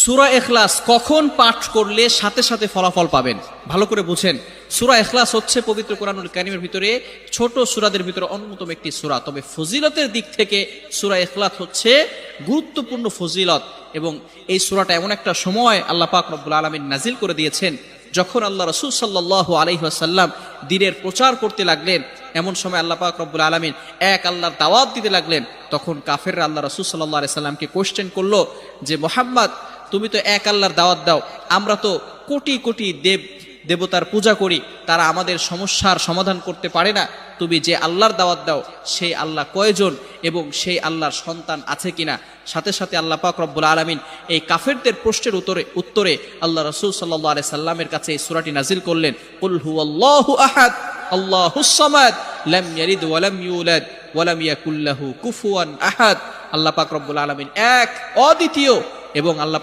সূরা ইখলাস কখন পাঠ করলে সাথে সাথে ফলাফল পাবেন, ভালো করে বুঝেন। সূরা ইখলাস হচ্ছে পবিত্র কোরআনুল কারীমের ভিতরে ছোট সূরাদের ভিতরে অন্যতম একটি সূরা। তবে ফজিলতের দিক থেকে সূরা ইখলাস হচ্ছে গুরুত্বপূর্ণ ফজিলত, এবং এই সূরাটা এমন একটা সময় আল্লাহ পাক রব্বুল আলামিন নাজিল করে দিয়েছেন যখন আল্লাহ রাসূল সাল্লাল্লাহু আলাইহি ওয়াসাল্লাম দ্বীনের প্রচার করতে লাগলেন। এমন সময় আল্লাহ পাক রব্বুল আলামিন এক আল্লাহর দাওয়াত দিতে লাগলেন। তখন কাফেররা আল্লাহ রাসূল সাল্লাল্লাহু আলাইহি সাল্লামকে কোশ্চেন করলো যে মুহাম্মদ, তুমি তো এক আল্লাহর দাওয়াত দাও, আমরা তো কোটি কোটি দেবতার পূজা করি, তারা আমাদের সমস্যার সমাধান করতে পারে না। তুমি যে আল্লাহর দাওয়াত দাও সেই আল্লাহ কয়জন এবং সেই আল্লাহর সন্তান আছে কিনা? সাথে সাথে আল্লাহ পাক রব্বুল আলামিন এই কাফেরদের প্রশ্নের উত্তরে আল্লাহ রাসূল সাল্লাল্লাহু আলাইহি সাল্লামের কাছে এই সূরাটি নাজিল করলেন, কুল হুয়াল্লাহু আহাদ আল্লাহুস সামাদ লাম ইয়ালিদ ওয়া লাম ইউলাদ ওয়া লাম ইয়াকুল লাহু কুফুয়ান আহাদ। আল্লাহ পাক রব্বুল আলামিন এক, অদ্বিতীয়, এবং আল্লাহ